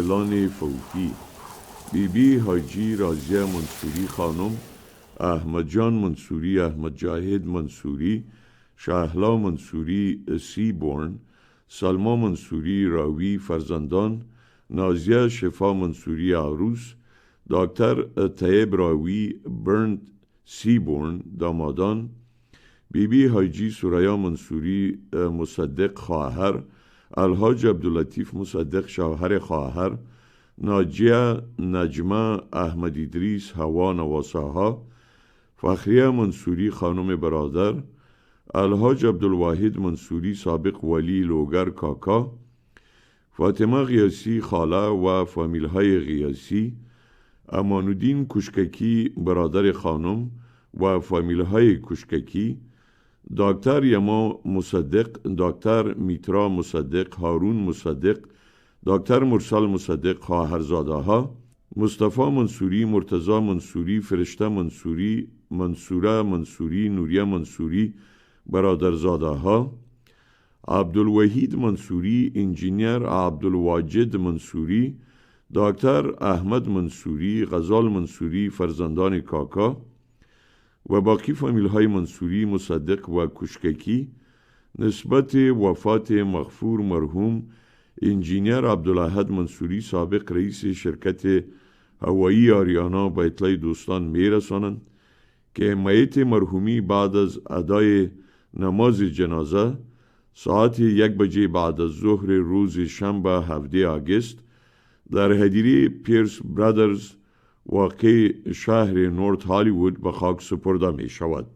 عادلان فوتی، بیبی حاجی راضیه منصوری خانم، احمد جان منصوری، احمد جاهد منصوری، شهلا منصوری سیبورن، سلما منصوری راوی فرزندان، نازیه شفا منصوری عروس، دکتر طیب راوی برند سیبورن دامادان، بیبی حاجی سریا منصوری مصدق خواهر، الحاج عبداللطیف مصدق شوهر خواهر، ناجیه نجمه احمد ادریس هوا نواساها، فخریه منصوری خانم برادر، الحاج عبدالواحد منصوری سابق ولی لوگر کاکا، فاطمه غیاسی خاله و فامیل های غیاسی، امانالدین کشککی برادر خانم و فامیل های کشککی، دکتر یما مصدق، دکتر میترا مصدق، هارون مصدق، دکتر مرسل مصدق خواهرزاده ها، مصطفی منصوری، مرتضی منصوری، فرشته منصوری، منصوره منصوری، نوریه منصوری برادرزاده ها، عبدالوحید منصوری، انجینیر عبدالواجد منصوری، دکتر احمد منصوری، غزال منصوری فرزندان کاکا و باقی فامیل های منصوری مصدق و کشککی نسبت وفات مغفور مرحوم انجینیر عبدالاحد منصوری سابق رئیس شرکت هوایی آریانا به اطلاع دوستان میرسانند که میت مرحومی بعد از ادای نماز جنازه ساعت 1 بجه بعد از ظهر روز شنبه 17 آگوست در هدیره پیرس برادرز واقع شهر نورت هالیوود به خاک سپرده می شود.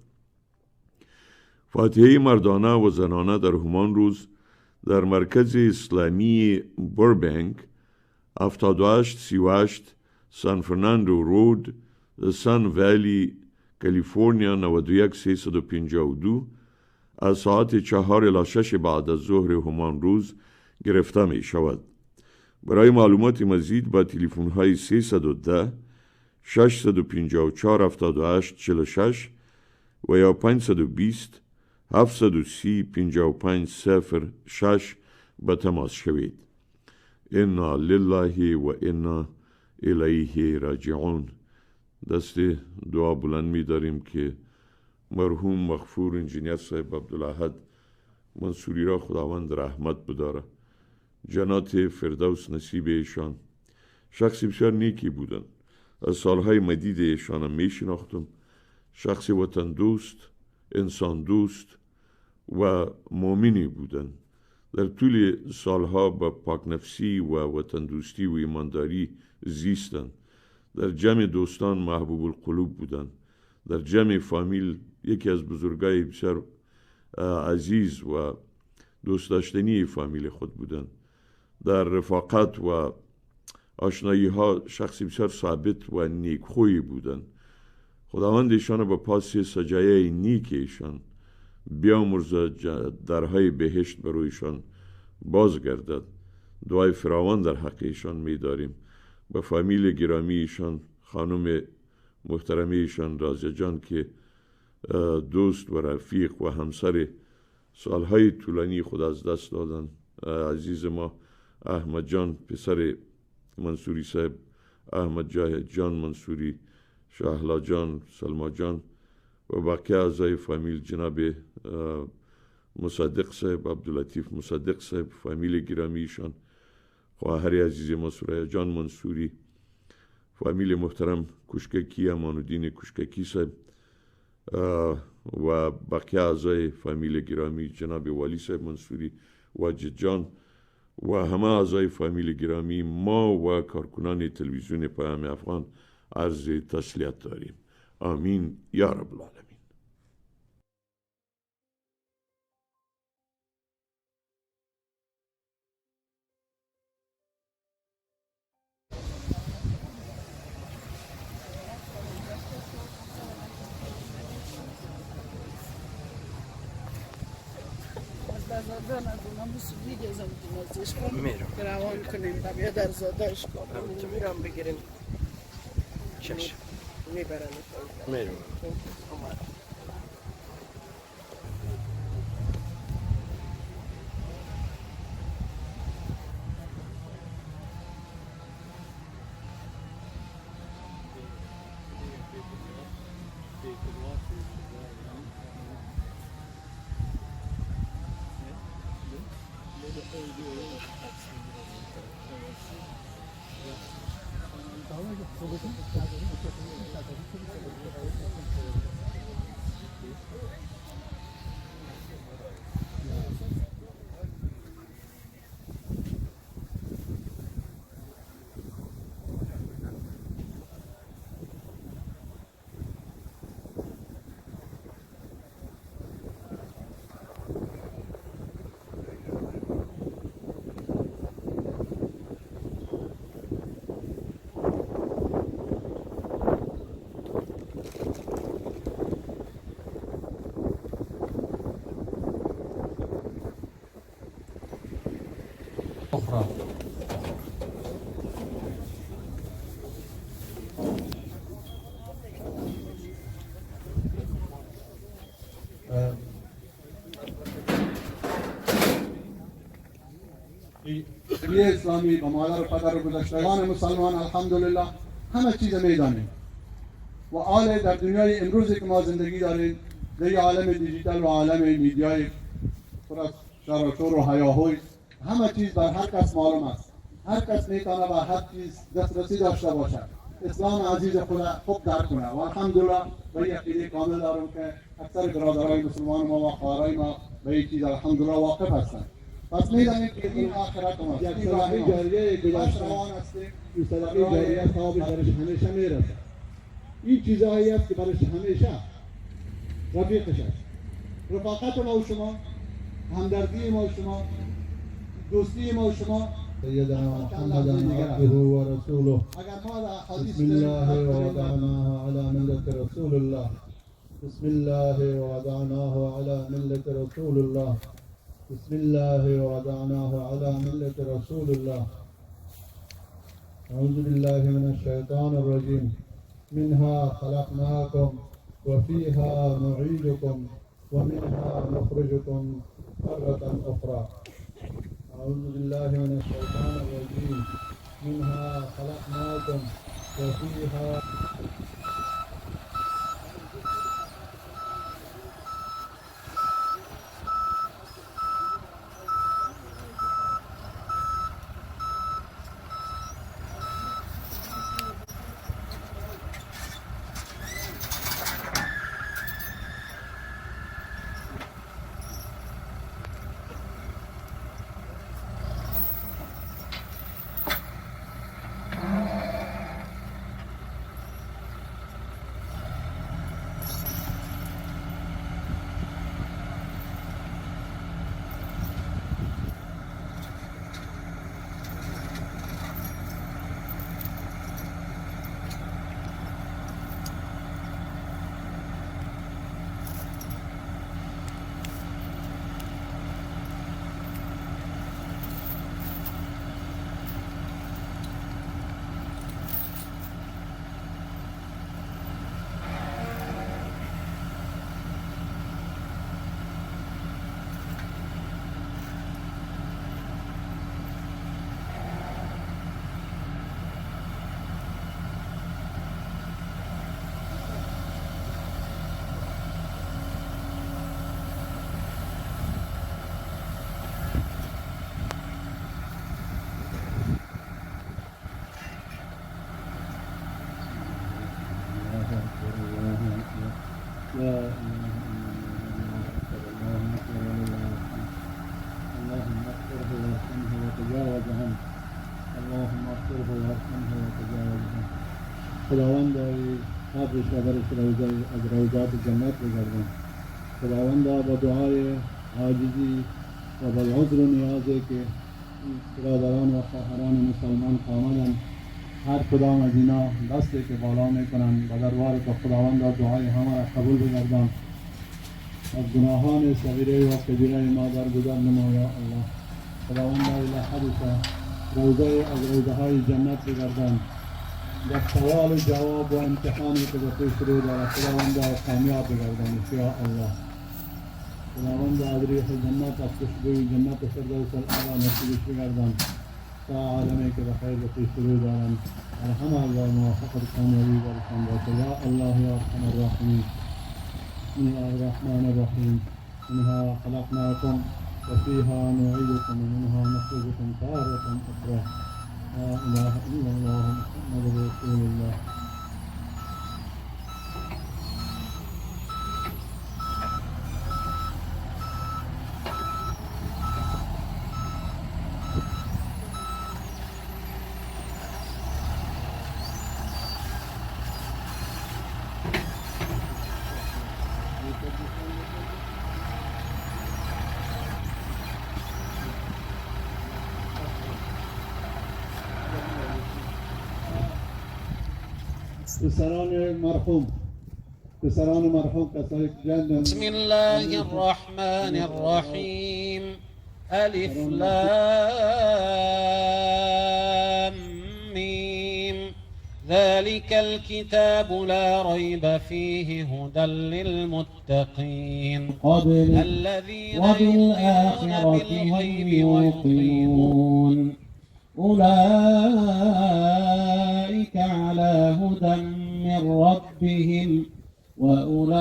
فاتحه مردانه و زنانه در همان روز در مرکز اسلامی بربنک 7838 سان فرناندو رود سان ویلی کالیفرنیا 91352 از ساعت 4 الی 6 بعد از ظهر همان روز گرفته می شود. برای معلومات مزید با تلفن های 310 654 78 46 و یا 520 730 55 06 به تماس شوید. انا لله و انا الیه راجعون. دست دعا بلند می داریم که مرحوم مغفور انجینیر صاحب عبدالاحد منصوری را خداوند رحمت بداره، جنات فردوس نصیب ایشان. شخصی بسیار نیکی بودن، از سالهای مدید ایشانم می شناختم. شخصی وطن دوست، انسان دوست و مؤمنی بودن. در طول سالها با پاک نفسی و وطن دوستی و ایمانداری زیستن. در جمع دوستان محبوب القلوب بودن. در جمع فامیل یکی از بزرگای بسیار عزیز و دوست داشتنی فامیل خود بودن. در رفاقت و آشنایی ها شخصی بسیار ثابت و نیکخویی بودن. خداوند ایشان به پاس سجایه نیک ایشان بیامرزد، درهای بهشت برویشان بازگردد. دعای فراوان در حق ایشان می داریم. به فامیل گرامی ایشان، خانم محترمی ایشان رازیه جان که دوست و رفیق و همسر سالهای طولانی خود از دست دادن، عزیز ما احمد جان پسر منصوری صاحب، احمد جاهد جان منصوری، شهلا جان، سلما جان و باقی اعضای فامیل، جناب مصدق صاحب، عبداللطیف مصدق صاحب، فامیل گرامیشان، خواهر عزیز ما سریا جان منصوری، فامیل محترم کشککی امانالدین کشککی صاحب و باقی اعضای فامیل گرامی جناب ولی صاحب منصوری، واجد جان و همه اعضای فامیل گرامی ما و کارکنان تلویزیون پیام افغان عرض تسلیت داریم. آمین یا رب العالمین. میرم روان کنیم طبیعه در زادهش کنیم میرم بگیریم چشم میبرن میرم أخرى. جمعی اسلامی و مادر و پدر گذشتگان مسلمان الحمدلله همه چیز میدانیم و آل در دنیای امروزی که ما زندگی داریم در عالم دیجیتال و عالم میدیای پر از شر و شور و هیاهوی همه چیز بر هر کس معلوم است. هر کس میتونه به هر چیز دسترسی داشته باشد. اسلام عزیز خود خوب درک کنه و الحمدلله به یقین کامل دارم که اکثر برادرای مسلمان ما و خواهرای ما به این چیز الحمدلله واقف هستند. پس میدانیم که این آخرت ما یک صدقه جاریه گذاشته این صدقه جاریه ثوابش برش همیشه میرسه. این چیزهایی است که برش همیشه رفیقش است. رفاقت ما و شما، همدردی ما و شما، دوستی ما و شما سيدنا محمدا عبده ورسوله بسم الله ووضعناه على ملة رسول الله بسم الله ووضعناه على ملة رسول الله بسم الله ووضعناه على ملة رسول الله أعوذ بالله من الشيطان الرجيم منها خلقناكم وفيها نعيدكم ومنها نخرجكم مرة أخرى أعوذ بالله من الشيطان الرجيم منها خلقناكم وفيها لا إله إلا الله اللهم اغفره وارحمه وتجاوز عنه اللهم اغفره وارحمه وتجاوز عنه خداوندا قبرش و برش از روضات جنت بگردان. خداوندا با دعای عاجزی و با عذر و نیازی که برادران و خواهران مسلمان آمدند هر کدام از اینا دستی که بالا میکنند و دربار تو خداوندا دعای همه را قبول بگردان. از گناهان صغیره و کبیره ما درگذر نما یا الله. خداوندا الی حدیث روضه از روضه های جنت بگردان. در سوال و جواب و امتحانی که به پیش رو دارد خداوندا کامیاب بگردان یا الله. خداوندا از ریح جنت از خوشبوی جنت فردوس الاعلی نصیبش بگردان تا عالمی که بخیر به پیش رو دارند و همه الله موافق کامیابی برشان باشه یا الله یا ارحم الراحمین. بسم الله الرحمن الرحيم منها خلقناكم وفيها نعيدكم ومنها نخرجكم تارة أخرى لا إله إلا الله محمد رسول الله. پسران مرحوم کسایی که جنگ بسم الله الرحمن الرحيم ألف لام ميم ذلك الكتاب لا ريب فيه هدى للمتقين الذين يؤمنون بالغيب ويقيمون أولئك على هدى من ربهم وأولئك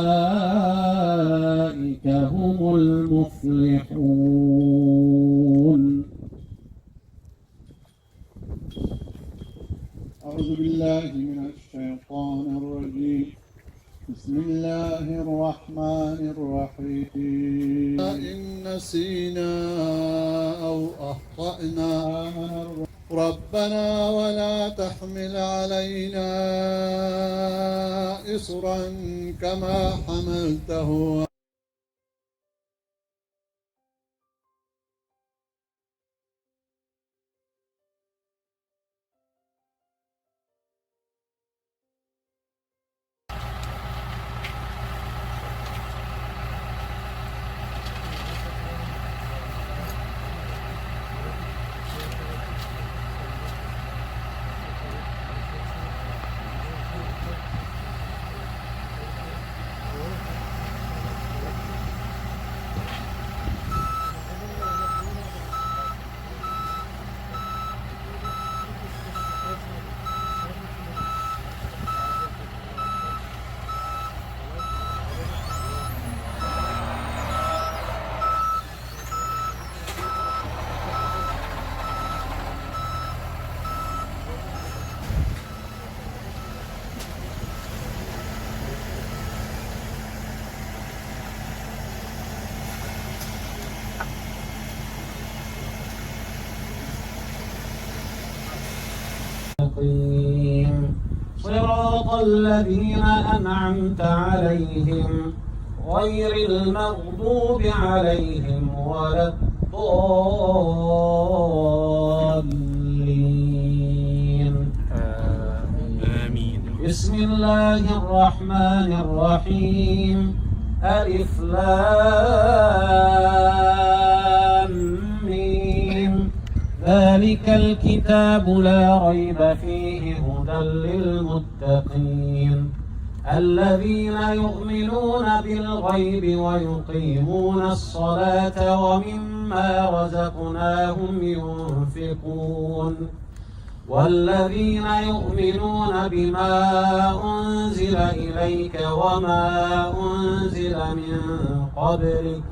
هم المفلحون. أعوذ بالله من الشيطان الرجيم. بسم الله الرحمن الرحيم. إن نسينا أو أخطأنا ربنا ولا تحمل علينا إصرا كما حملته صراط الذين أنعمت عليهم غير المغضوب عليهم ولا الضالين آمين. بسم الله الرحمن الرحيم ألف لام ميم ذلك الكتاب لا ريب فيه هدى للمتقين الذين يؤمنون بالغيب ويقيمون الصلاة ومما رزقناهم ينفقون والذين يؤمنون بما أنزل إليك وما أنزل من قبلك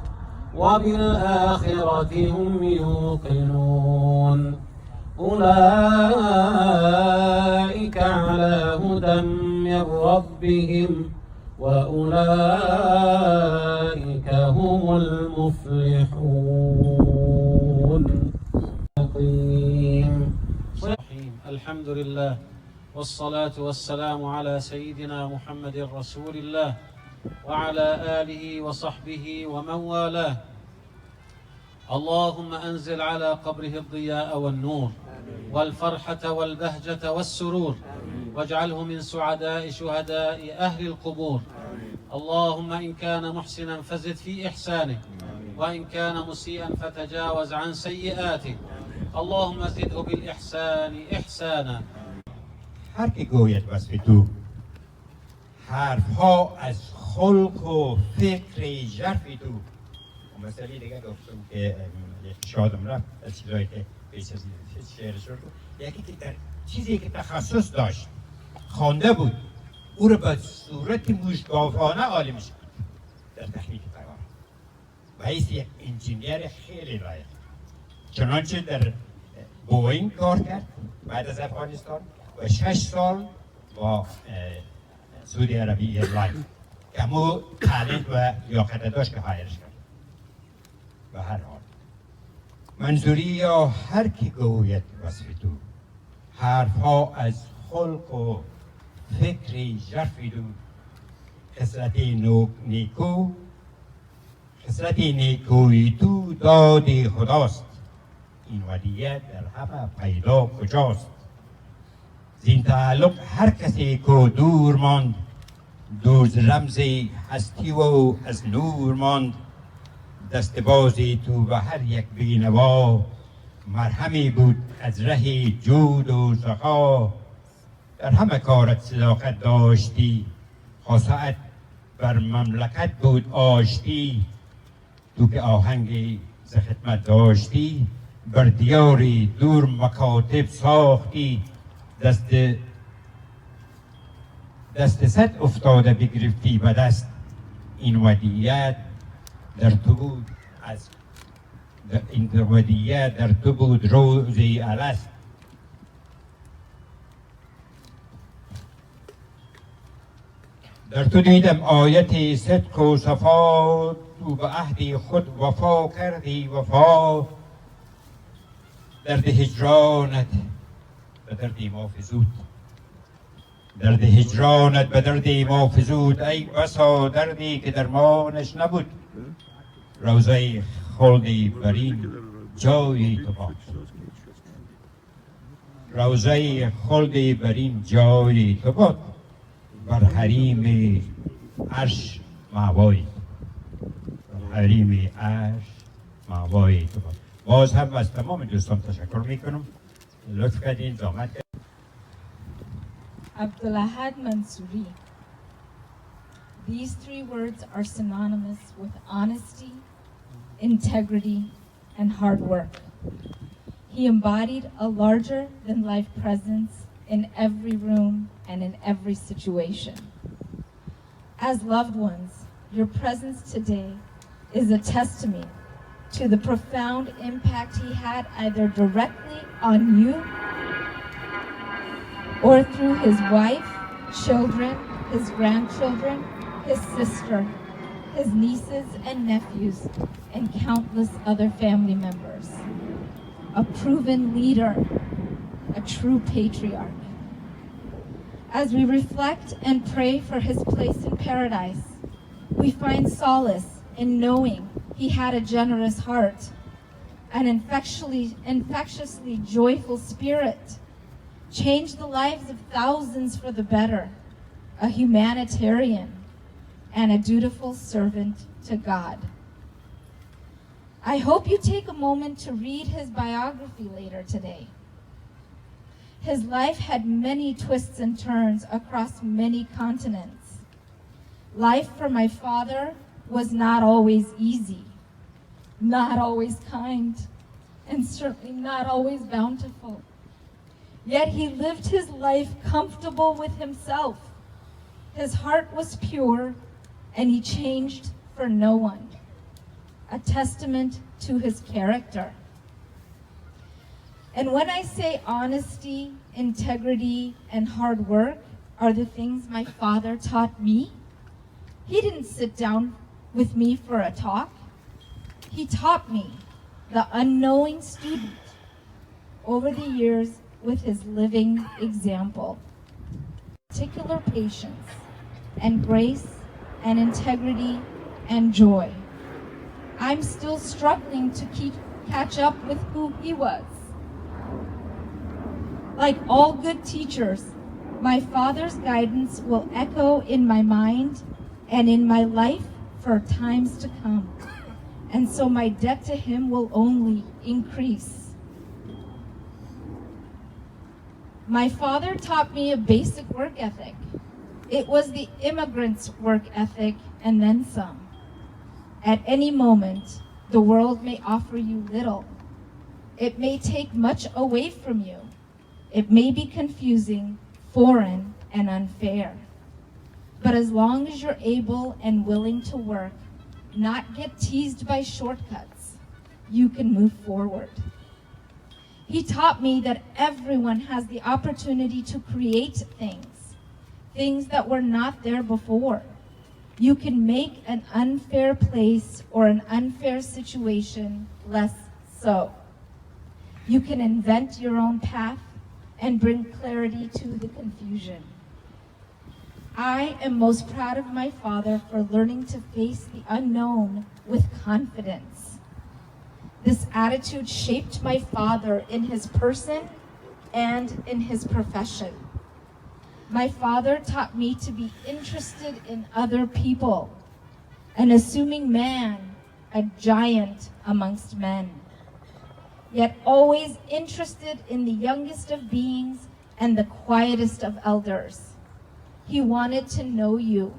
وبالآخرة هم يوقنون أولئك على هدى من ربهم وأولئك هم المفلحون. الحمد لله والصلاة والسلام على سيدنا محمد رسول الله وعلى آله وصحبه ومن والاه. اللهم أنزل على قبره الضياء والنور والفرحة والبهجة والسرور واجعله من سعداء شهداء أهل القبور. اللهم إن كان محسنا فزد في إحسانه وإن كان مسيئا فتجاوز عن سيئاته. اللهم زده بالإحسان إحسانا. هر که گوید وصف تو حرفها از خلق و فکر ژرف تو. مسئله دیگه گفتم که شادم رفت از چیزایی که بیش از شعر شد یکی که در چیزی که تخصص داشت خوانده بود او رو به صورت مشگافانه عالمش کرد. در تحریک پیام و حیث یک انجینیر خیلی لایق. چنانچه در بوئینگ کار کرد بعد از افغانستان و 6 سال با سعودی عربی ایرلاین که همو تالنت و لیاقت داشت که هایرش کرد. به هر حال منصوری یا هر کی گوید وصف تو حرفها از خلق و فکر ژرف دو خصلت نیکو خصلت نیکوی تو داد خداست این ودیت در همه پیدا کجاست زین تعلق هر کسی که دور ماند دور ز رمز هستی و از نور ماند دست بازی تو و هر یک بینوا مرهمی بود از ره جود و سخا در همه کارت صداقت داشتی خاصت بر مملکت بود آشتی تو که آهنگی ز خدمت داشتی بر دیاری دور مکاتب ساختی دست صد افتاده بگرفتی به دست این ودیت در تو بود این ودیت در تو بود روزی الست در تو دیدم آیت صدق و صفا تو به عهد خود وفا کردی وفا درد هجرانت به دردی ما فزود درد هجرانت به دردی ما فزود ای بسا دردی که درمانش نبود روزه خلدی برین جایی تو باد روزه خلدی برین جایی تو باد بر حریم عرش مأوایی حریم عرش مأوایی تو باد. باز هم از تمام دوستان تشکر میکنم لطف کردین زحمت کردین. Abdul Mansoori. These 3 words are synonymous with honesty, integrity, and hard work. He embodied a larger-than-life presence in every room and in every situation. As loved ones, your presence today is a testament to the profound impact he had either directly on you or through his wife, children, his grandchildren, his sister, his nieces and nephews, and countless other family members. A proven leader, a true patriarch. As we reflect and pray for his place in paradise, we find solace in knowing he had a generous heart, an infectiously joyful spirit, changed the lives of thousands for the better, a humanitarian, and a dutiful servant to God. I hope you take a moment to read his biography later today. His life had many twists and turns across many continents. Life for my father was not always easy, not always kind, and certainly not always bountiful. Yet he lived his life comfortable with himself. His heart was pure, and he changed for no one. A testament to his character. And when I say honesty, integrity, and hard work are the things my father taught me, he didn't sit down with me for a talk. He taught me, the unknowing student, over the years with his living example. Particular patience and grace and integrity and joy. I'm still struggling to catch up with who he was. Like all good teachers, my father's guidance will echo in my mind and in my life for times to come. And so my debt to him will only increase. My father taught me a basic work ethic. It was the immigrant's work ethic and then some. At any moment, the world may offer you little. It may take much away from you. It may be confusing, foreign, and unfair. But as long as you're able and willing to work, not get teased by shortcuts. You can move forward. He taught me that everyone has the opportunity to create things that were not there before. You can make an unfair place or an unfair situation less so. You can invent your own path and bring clarity to the confusion. I am most proud of my father for learning to face the unknown with confidence. This attitude shaped my father in his person and in his profession. My father taught me to be interested in other people, an assuming man, a giant amongst men, yet always interested in the youngest of beings and the quietest of elders. He wanted to know you,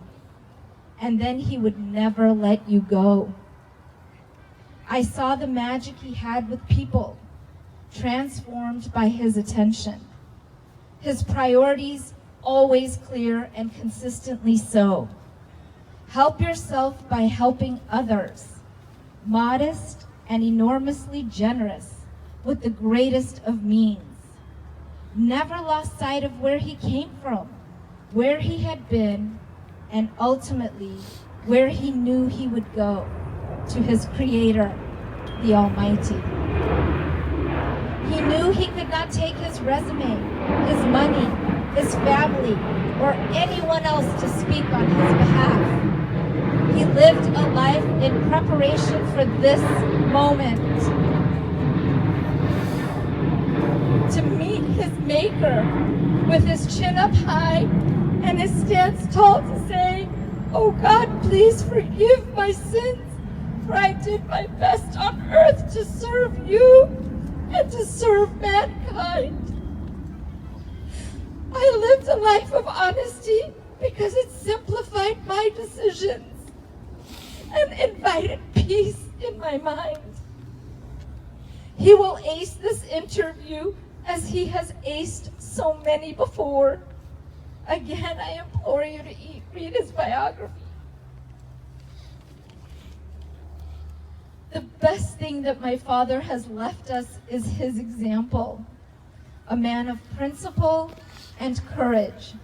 and then he would never let you go. I saw the magic he had with people, transformed by his attention. His priorities always clear and consistently so. Help yourself by helping others, modest and enormously generous with the greatest of means. Never lost sight of where he came from, where he had been, and ultimately where he knew he would go, to his Creator, the Almighty. He knew he could not take his resume, his money, his family, or anyone else to speak on his behalf. He lived a life in preparation for this moment, to meet his Maker with his chin up high and his stance tall, to say, "Oh God, please forgive my sins, for I did my best on earth to serve you and to serve mankind." I lived a life of honesty because it simplified my decisions and invited peace in my mind. He will ace this interview as he has aced so many before. Again, I implore you to read his biography. The best thing that my father has left us is his example, a man of principle and courage.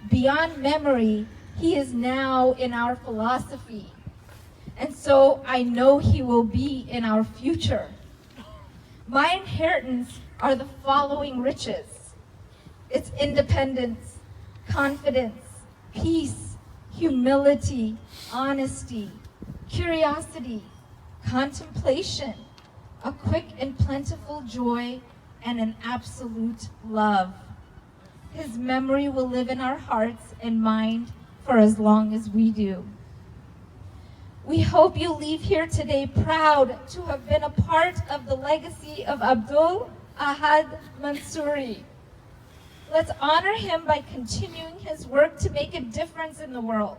Beyond memory, he is now in our philosophy, and so I know he will be in our future. My inheritance are the following riches. It's independence, confidence, peace, humility, honesty, curiosity, contemplation, a quick and plentiful joy, and an absolute love. His memory will live in our hearts and mind for as long as we do. We hope you leave here today proud to have been a part of the legacy of Abdul Ahad Mansoori. Let's honor him by continuing his work to make a difference in the world,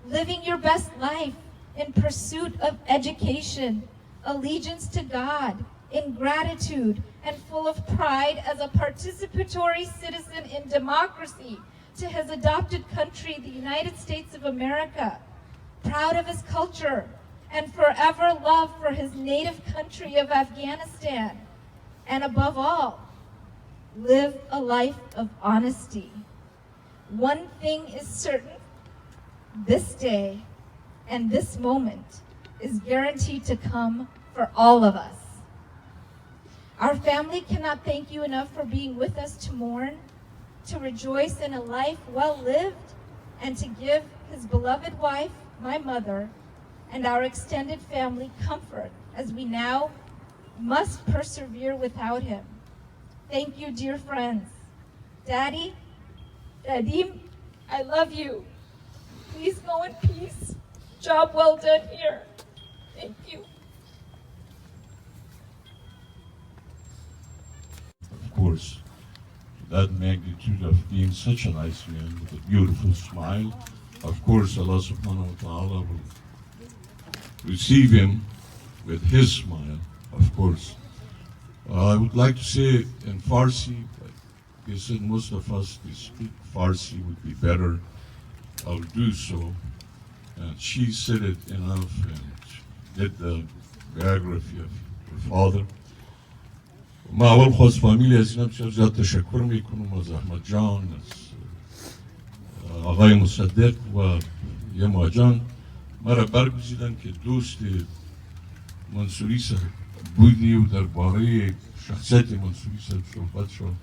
living your best life in pursuit of education, allegiance to God, in gratitude, and full of pride as a participatory citizen in democracy to his adopted country, the United States of America, proud of his culture, and forever love for his native country of Afghanistan, and above all, live a life of honesty. One thing is certain, this day and this moment is guaranteed to come for all of us. Our family cannot thank you enough for being with us to mourn, to rejoice in a life well lived, and to give his beloved wife, my mother, and our extended family comfort as we now must persevere without him. Thank you, dear friends. Daddy, Dadim, I love you. Please go in peace. Job well done here. Thank you. Of course, that magnitude of being such a nice man with a beautiful smile, of course Allah subhanahu wa ta'ala will receive him with his smile, of course. I would like to say in Farsi, but they said most of us, they speak Farsi would be better. I'll do so. And she said it enough and did the biography of her father. ما اول خواست فامیلی از اینا بسیار زیاد تشکر میکنم از احمد جان، از آقای مصدق و یما جان مرا برگزیدن که دوست منصوری صاحب بودی و درباره شخصیت منصوری صاحب صحبت شد.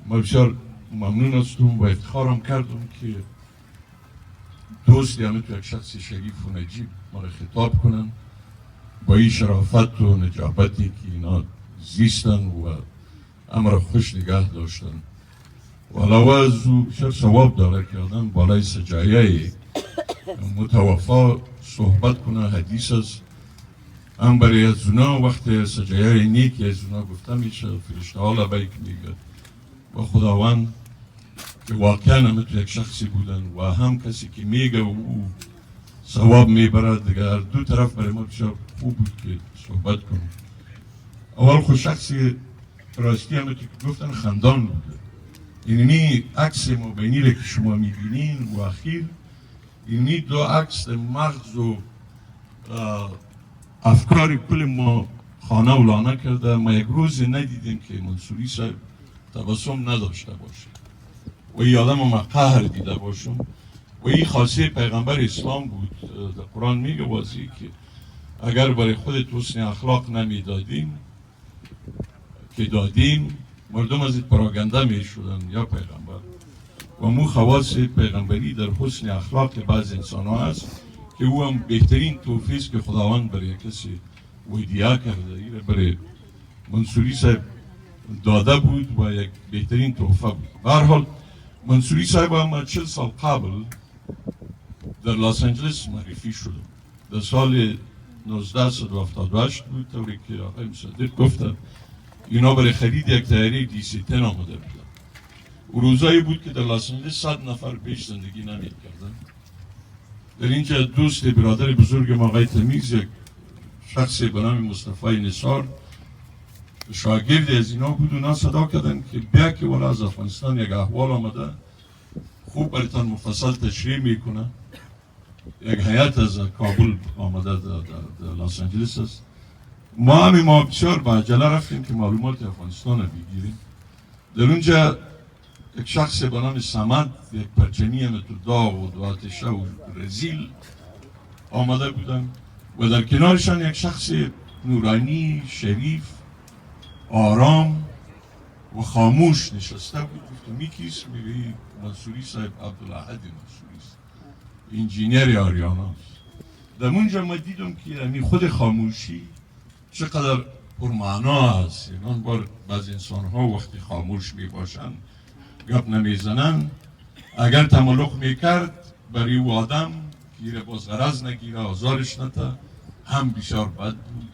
ما بسیار ممنون هستم و افتخارم کردم که دوستی همه تو یک شخص شریف و نجیب مرا خطاب کنن با این شرافت و نجابتی که اینا زیستن و امر خوش نگاه داشتن و علاوه از او بسیار ثواب داره که آدم بالای سجایه متوفا صحبت کنه. حدیث است هم برای از اونا وقت سجایه نیکی از اونا گفته میشه فرشته ها لبیک میگه و خداوند که واقعا همه تو یک شخصی بودن و هم کسی که میگه و او ثواب میبرد دیگر دو طرف برای ما بسیار خوب بود که صحبت کنیم. اول خود شخصی راستی همه تو که گفتن خندان بوده. اینی عکس مبینی که شما میبینین و اخیر اینی دو عکس مغز و افکار کل ما خانه و لانه کرده. ما یک روز ندیدیم که منصوری صاحب تبسم نداشته باشه و این آدم ما قهر دیده باشم و این خاصه پیغمبر اسلام بود. در قرآن میگه واضحی که اگر برای خودت حسن اخلاق نمیدادیم که دادیم مردم از این پراگنده میشدن یا پیغمبر و مو خواص پیغمبری در حسن اخلاق بعض انسان ها هست که او هم بهترین توفیق است که خداوند برای کسی ودیعه کرده برای منصوری صاحب داده بود و یک بهترین تحفه بود. به هر حال منصوری صاحب هم 40 سال قبل در لس آنجلس معرفی شد. در سال 1978 بود طوری که آقای مصدق گفتن اینا برای خرید یک طیاره DC-10 آمده بودن. او روزایی بود که در لس آنجلس 100 نفر بیش زندگی نمی‌کردن. در اینجا دوست برادر بزرگ ما آقای تمیز یک شخصی به نام مصطفی نثار شاگرد از اینا بود. اونا صدا کردن که بیا که والا از افغانستان یک احوال آمده خوب برایتان مفصل تشریح میکنه. یک هیئت از کابل آمده در لس آنجلس است. ما بسیار با عجله رفتیم که معلومات افغانستان رو بگیریم. در اونجا یک شخص به نام صمد یک پرچمی هم تو داغ و آتشه و رزیل آمده بودن و در کنارشان یک شخص نورانی شریف آرام و خاموش نشسته بود. گفتم میکیست؟ میگه منصوری صاحب عبدالعهد منصوری است، انجینیر آریاناست. در اونجا ما دیدم که خود خاموشی چقدر پرمعنا است. یعنی بار بعض انسان ها وقتی خاموش می باشن گپ نمیزنن اگر تملق میکرد برای او آدم گیره باز غرض نگیره آزارش نته هم بسیار بد بود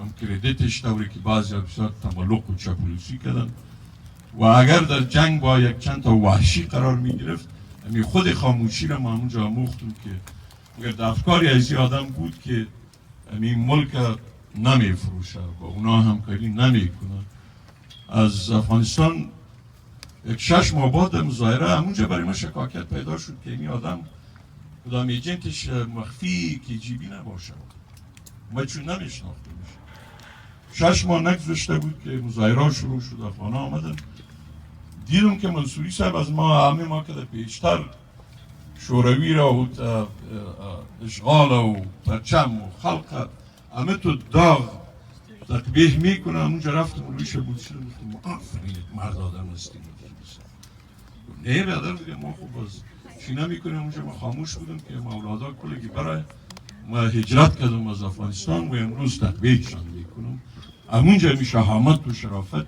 هم کردیتش طوری که بعضی بسیار تملق و چاپلوسی کردن و اگر در جنگ با یک چند تا وحشی قرار می گرفت خود خاموشی را ما همونجا آموختم که اگر افکاری از این آدم بود که ملک نمی فروشه با اونا همکاری نمی کنه. از افغانستان یک 6 ماه بعد مظاهره همونجا برای ما شکاکت پیدا شد که این آدم کدام ایجنتش مخفی که جیبی نباشه. ما چون نمیشناختیمش. 6 ماه نگذشته بود که مظاهره شروع شد. افغانا آمدن دیدم که منصوری صاحب از ما که در پیشتر شوروی را و اشغال و پرچم و خلق همه تو داغ تقبیح میکنه. همونجا رفتم رویش بود شد گفتم آفرین مرد آدم هستیم. نه برادر دیگه ما خوب باز چی نمیکنیم. اونجا ما خاموش بودم که مولادا کلگی برای ما هجرت کردم از افغانستان و امروز تقبیحشان میکنم. همونجا می شهامت و شرافت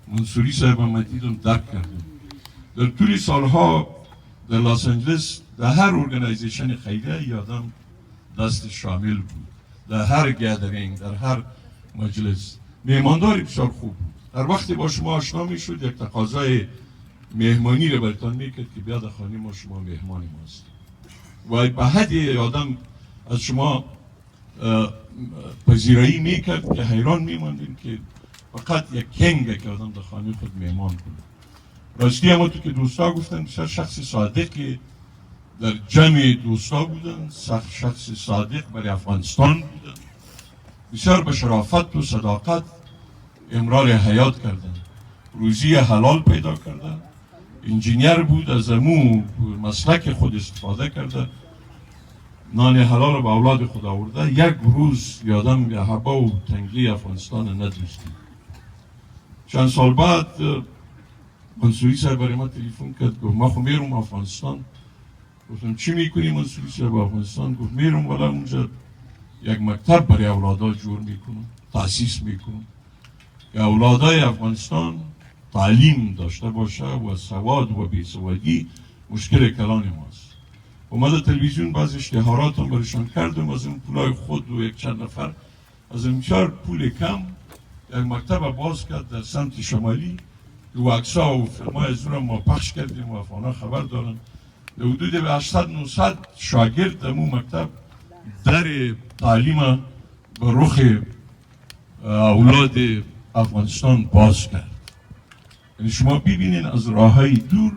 منصوری صاحب ما دیدم درک کردم. در طول سالها در لس آنجلس در هر ارگانیزیشن خیریه یادم دست شامل بود. در هر گادرینگ در هر مجلس مهمانداری بسیار خوب بود. در وقتی با شما آشنا میشد یک تقاضای مهمانی رو براتون میکرد که بیاد خانه ما شما مهمان ماست و به حدی آدم از شما پذیرایی میکرد که حیران میماندیم که فقط یک کنگه که آدم در خانه خود مهمان کنه. راستی همونطور که دوستا گفتن بسیار شخص صادقی در جمع دوستا بودن، شخص صادق برای افغانستان بودن، بسیار به شرافت و صداقت امرار حیات کردن، روزی حلال پیدا کردن. انجینیر بود، از امو مسلک خود استفاده کرده، نان حلال به اولاد خود آورده. یک روز یادم به هوا و تنگی افغانستان ندوستیم. چند سال بعد منصوری صاحب برای ما تلفن کرد، گفت ما خو میرم افغانستان. گفتم چی میکنی منصوری صاحب افغانستان؟ گفت میرم والا اونجا یک مکتب برای اولادا جور میکنم، تأسیس میکنم که اولادای افغانستان تعلیم داشته باشه و سواد و بیسوادی مشکل کلان ماست. اومده تلویزیون بعض اشتهارات هم برشان کردم، از این پولای خود و یک چند نفر از امشار پول کم یک مکتب باز کرد در سمت شمالی و عکس‌ها و فیلم‌های از اون ما پخش کردیم و افغانا خبر دارن. در حدود 800-900 شاگرد در اون مکتب در تعلیم به رخ اولاد افغانستان باز کرد. یعنی شما ببینین از راههای دور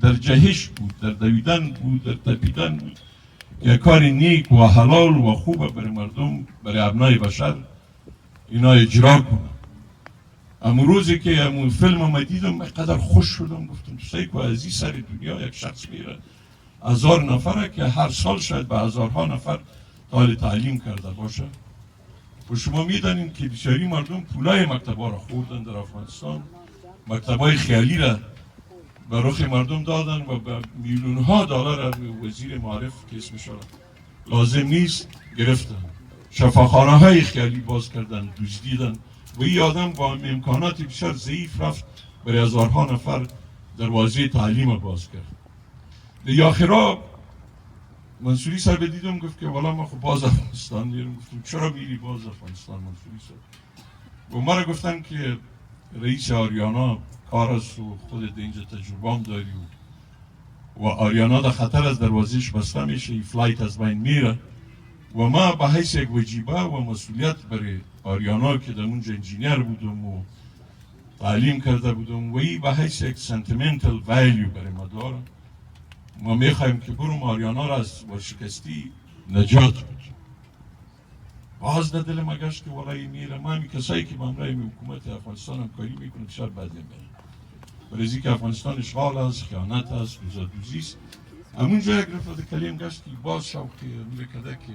در جهش بود، در دویدن بود، در تپیدن بود که کار نیک و حلال و خوب برای مردم، برای ابنای بشر اینا اجرا کنن. اما روزی که امون فیلم ما دیدم قدر خوش شدم، گفتم سیکو از این سر دنیا یک شخص میره 1000 نفره که هر سال شاید به هزارها نفر حال تعلیم کرده باشه. و شما میدانید که بسیاری مردم پولای مکتبا را خوردن در افغانستان، مکتبای خیالی را به رخ مردم دادن و به میلیون ها دلار وزیر معارف که اسمش لازم نیست گرفتن. شفاخانه های خیالی باز کردن، دزدیدن و این آدم با امکانات بسیار ضعیف رفت برای هزارها نفر دروازه تعلیم باز کرد. در آخرا منصوری صاحب دیدم گفت که والا ما خب باز افغانستان میرم. گفتم چرا میری باز افغانستان منصوری صاحب؟ و ما را گفتن که رئیس آریانا کار است و خودت اینجا تجربه هم داری و آریانا در خطر از دروازش بسته میشه، این فلایت از بین میره و ما به حیث یک وجیبه و مسئولیت برای آریانا که در اونجا انجینیر بودم و تعلیم کرده بودم و این به حیث یک سنتیمنتال ویلیو برای ما دارم. ما میخوایم که برم آریانا را از ورشکستی نجات بدیم. باز در دل ما گشت که ولای میره. ما همی کسایی که با امرای حکومت افغانستان هم کاری میکنه بسیار بد میره. برای که افغانستان اشغال است، خیانت است، دوزادوزی است. همونجا یک رفت کلیم گشت که باز شوقی میکرده که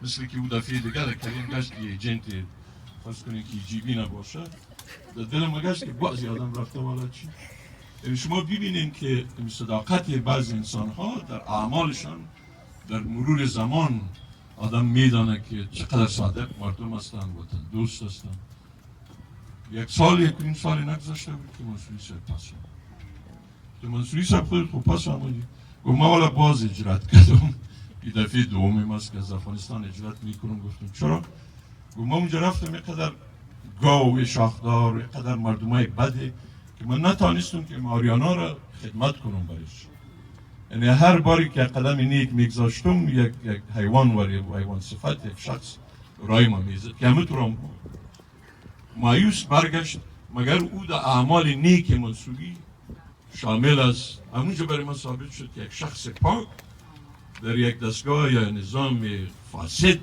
مثل که او دفعه دیگر در کلیم گشت که ایجنت فرض کنید که جیبی نباشه. در دل ما گشت که باز یادم رفته والا چی. یعنی شما ببینید که صداقت بعضی انسان ها در اعمالشان در مرور زمان آدم میدانه که چقدر صادق مردم هستند، وطن دوست هستند. یک سال نگذاشته بود که منصوری صاحب پس آمد. تو منصوری صاحب خود خوب پس آمدی. گفت ما والا باز اجرات کردم. این دفعه دومیم است که از افغانستان اجرات میکنم. گفتم چرا؟ گفت ما اونجا رفتم یقدر گاو شاخدار، یقدر مردمای بده که من نتانستم که آریانا را خدمت کنم برش. یعنی هر باری که قدم نیک میگذاشتم یک حیوان و حیوان صفت یک شخص رای ما میزد که همه طور هم بود. مایوس برگشت مگر او در اعمال نیک منصوری شامل است. همونجا برای من ثابت شد که یک شخص پاک در یک دستگاه یا نظام فاسد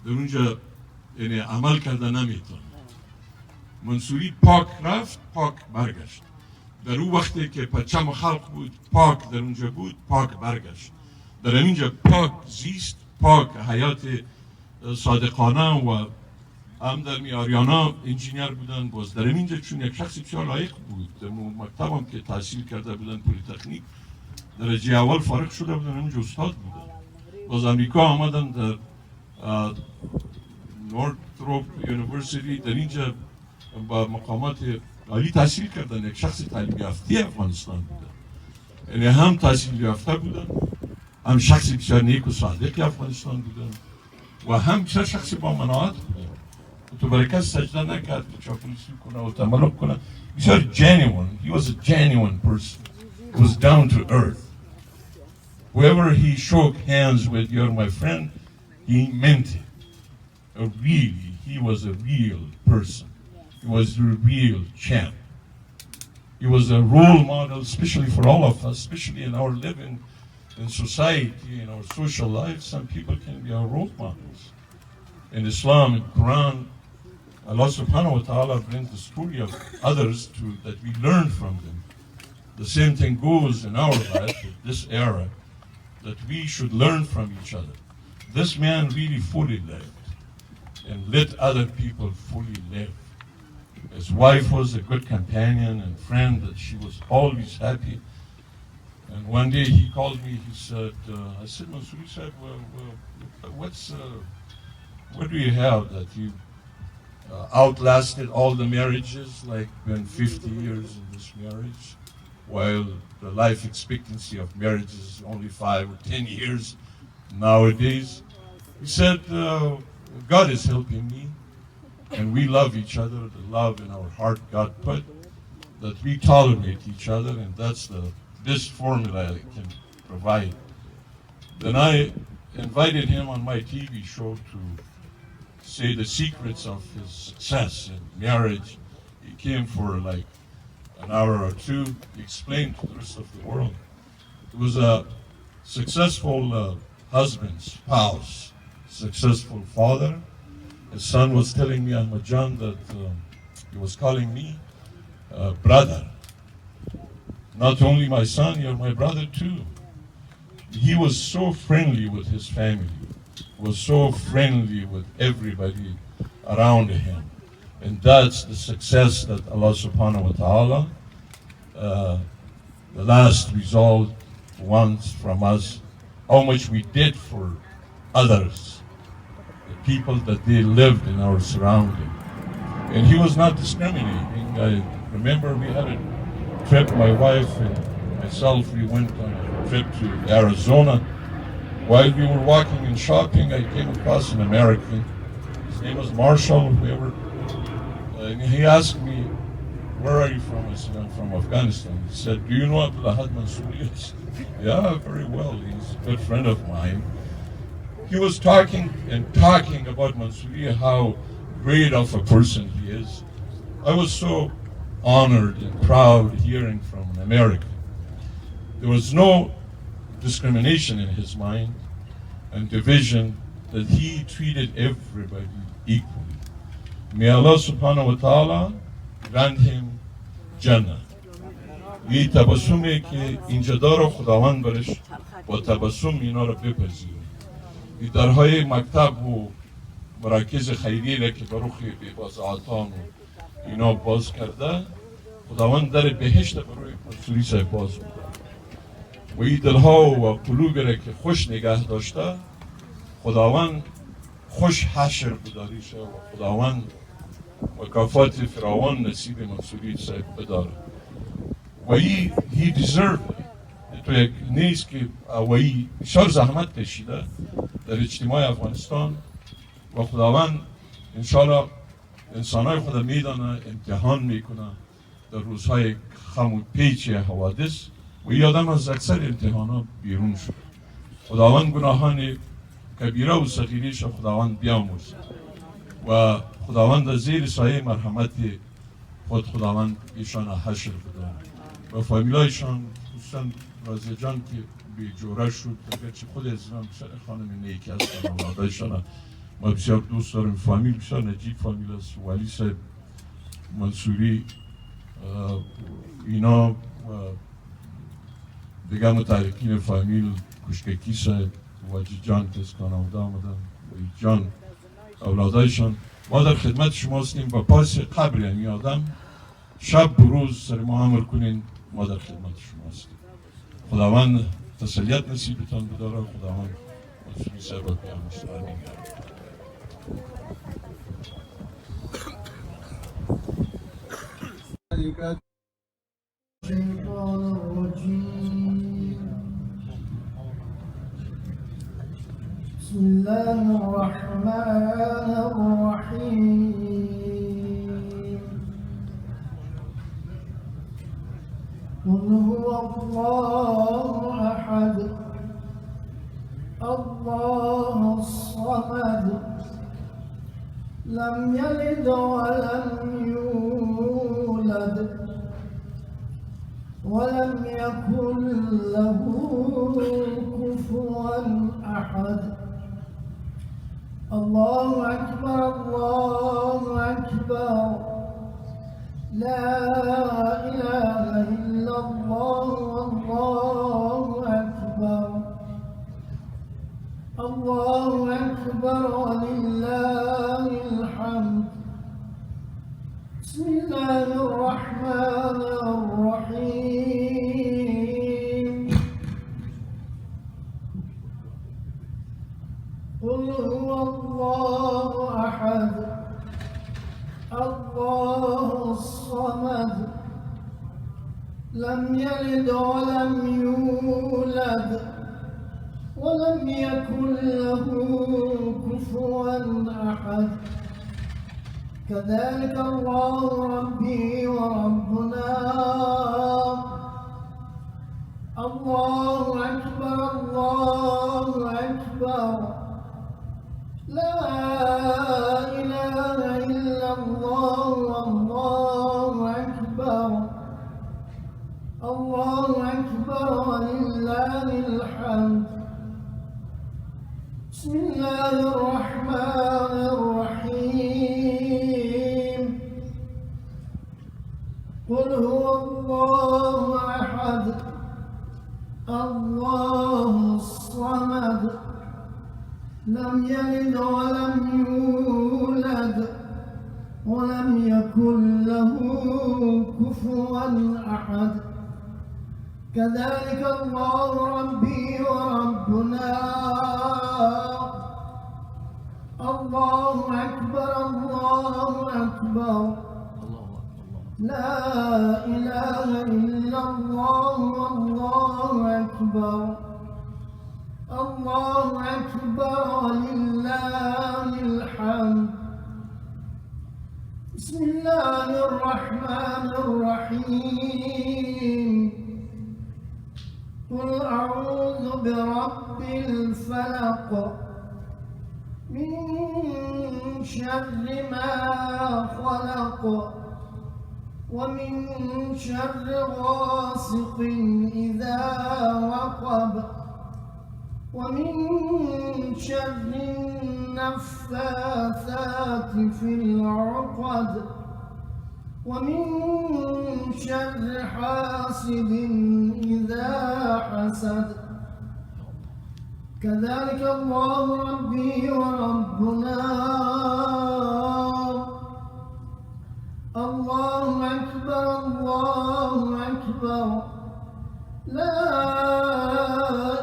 در اونجا یعنی عمل کرده نمیتونه. منصوری پاک رفت، پاک برگشت. در اون وقتی که پرچم خلق بود پاک در اونجا بود، پاک برگشت. در اینجا پاک زیست، پاک حیات صادقانه و هم در میاریانا انجینیر بودن. باز در اینجا چون یک شخصی بسیار لایق بود، در مکتب هم که تحصیل کرده بودن پولی تکنیک درجه اول فارغ شده بودن، اونجا استاد بودن. باز امریکا آمدن در نورتروپ یونیورسیتی در اینجا با مقامات عالی تحصیل کردن. یک شخص تعلیم یافته افغانستان بودن، یعنی هم تحصیل یافته بودن، هم شخصی بسیار نیک و صادق افغانستان بودن و هم بسیار شخصی با مناعت بودن. تو برای کس سجده نکرد که چاپلوسی کنه و تملق کنه. بسیار genuine. He was a genuine person. He was down to earth. Whoever he shook hands with, you're my friend, he meant it. He was a real person. He was a real champ. He was a role model, especially for all of us, especially in our living in society, in our social life, some people can be our role models. In Islam, in Quran, Allah subhanahu wa ta'ala brings the story of others that we learn from them. The same thing goes in our life, in this era, that we should learn from each other. This man really fully lived and let other people fully live. His wife was a good companion and friend, that she was always happy. And one day he called me, he said, I said, Mansoori said, well, what do you have that you outlasted all the marriages, like been 50 years in this marriage, while the life expectancy of marriages is only 5 or 10 years nowadays? He said, God is helping me, and we love each other, the love in our heart God put, that we tolerate each other, and that's the best formula I can provide. Then I invited him on my TV show to say the secrets of his success in marriage. He came for like an hour or two, he explained to the rest of the world. He was a successful husband, spouse, successful father. His son was telling me, Ahmadjan, that he was calling me brother. Not only my son, you're my brother too. He was so friendly with his family, was so friendly with everybody around him. And that's the success that Allah subhanahu wa ta'ala, the last result wants from us, how much we did for others, the people that they lived in our surrounding. And he was not discriminating. I remember we had a trip, my wife and myself, we went on a trip to Arizona. While we were walking and shopping, I came across an American. His name was Marshall, whoever. And he asked me, where are you from? I said, I'm from Afghanistan. He said, do you know Abdul Mansoori? I said, yeah, very well. He's a good friend of mine. He was talking about Mansoori, how great of a person he is. I was so honored and proud hearing from an American. There was no discrimination in his mind and division, that he treated everybody equally. May Allah subhanahu wa ta'ala grant him Jannah. یه تبسمی که اینجا داره خداوند برش با تبسم اینا رو بپذیره. این درهای مکتب و مراکز خیریه را که بروخ بازعاتان و اینا باز کرده، خداوند در بهشت بروی منصوری صاحب باز بوده. و این دلها و قلوبی را که خوش نگه داشته، خداوند خوش حشر بداریشه و خداوند مکافات فراوان نصیب منصوری صاحب بداره. و این he deserved it. تو یک نیست که وی بسیار زحمت کشیده در اجتماع افغانستان و خداوند انشاءالله انسانهای خدا میدانه، امتحان میکنه در روزهای خم و پیچ حوادث و این آدم از اکثر امتحانات بیرون شد. خداوند گناهان کبیره و صغیرش خداوند بیامرزه و خداوند از زیر سایه مرحمت خود خداوند ایشان حشر بداره و فامیلایشان، خصوصا رازی جان که به جوره شد، اگرچه خود عزیزم بسیار خانم نیکی هستن، اولادایشان ما بسیار دوست داریم، فامیل بسیار نجیب فامیل است، ولی صاحب منصوری اینا و دیگه متحرکین فامیل کشککی صاحب واجی جان که از کانادا آمدن، جان اولادایشان، ما در خدمت شما هستیم با پاس قبر یعنی آدم شب بروز سر ما عمل کنین، ما در خدمت شما هستیم. خداوند تسلیت نصیبتان بداره، خداوند منصوری صاحب را بیامرزه. آمین. بسم الله الرحمن الرحيم قل هو الله أحد الله الصمد لم يلد ولم يولد ولم يكن له كفوا أحد. الله أكبر الله أكبر، لا إله إلا الله والله أكبر. الله أكبر ولله الحمد. بسم الله الرحمن الرحيم. قل هو الله أحد الله الصمد لم يلد ولم يولد ولم يكن له كفوا أحد. كذلك الله ربي وربنا. الله أكبر الله أكبر، لا إله إلا الله والله أكبر. الله أكبر ولله الحمد. بسم الله الرحمن الرحيم. قل هو الله أحد الله الصمد لم يلد ولم يولد ولم يكن له كفوا أحد. كذلك الله ربي وربنا. الله أكبر الله أكبر، لا إله إلا الله والله أكبر. الله أكبر ولله الحمد. بسم الله الرحمن الرحيم. قل أعوذ برب الفلق من شر ما خلق ومن شر غاسق إذا وقب ومن شر النفاثات في العقد ومن شر حاسد إذا حسد. كذلك الله ربي وربنا. الله أكبر الله أكبر، لا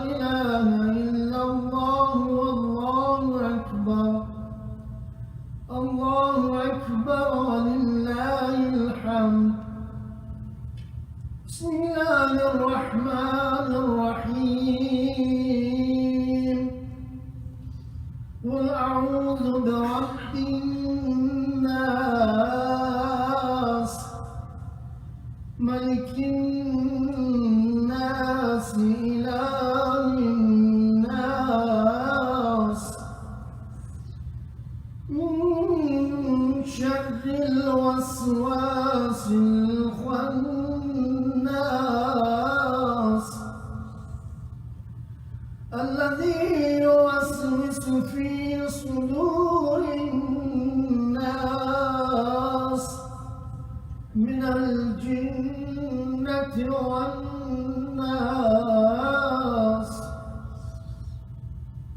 إله إلا الله والله أكبر. الله أكبر ولله الحمد. بسم الله الرحمن الرحيم. قل أعوذ برب الناس ملك الناس إله الناس من شر الوسواس الخناس الذي يوسوس في صدور الناس من الجنة والناس.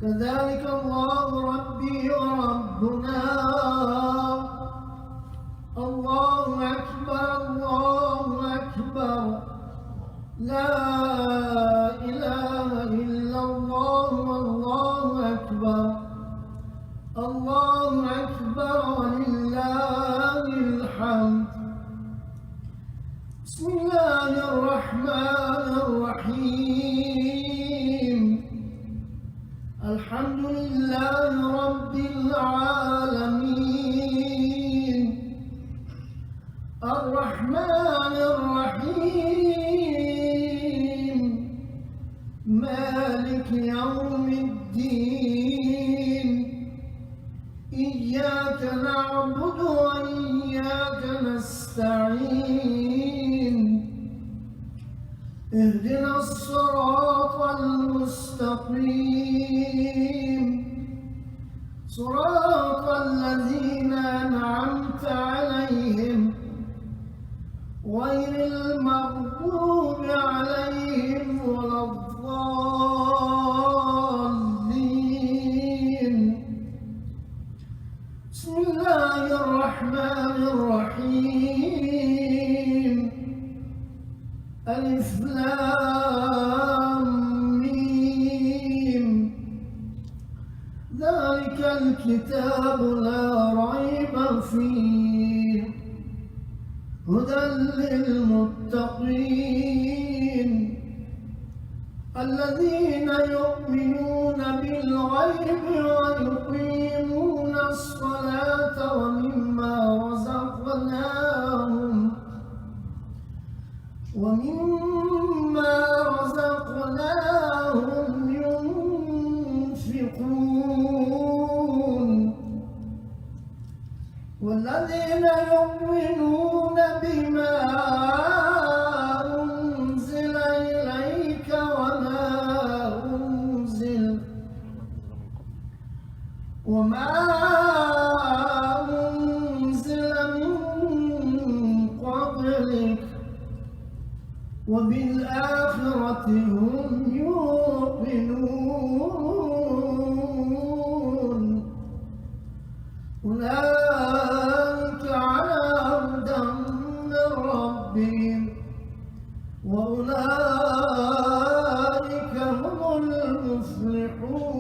كذلك الله ربي وربنا. الله أكبر الله أكبر، لا إله إلا الله والله أكبر. الله أكبر ولله الحمد. بسم الله الرحمن الرحيم. الحمد لله رب العالمين. الرحمن الرحيم مالك يوم الدين. إياك نعبد وإياك نستعين. المستقيم صراط الذين أنعمت عليهم غير المغضوب عليهم ولا الضالين. بسم الله الرحمن الرحيم. ألف لام ميم. ذلك الكتاب لا ريب فيه هدى للمتقين الذين يؤمنون بالغيب ويقيمون الصلاة ومما رزقناهم ينفقون والذين يؤمنون بما أنزل إليك وما أنزل من قبلك وبالآخرة هم يوقنون أولئك على هدى من ربهم وأولئك هم المفلحون.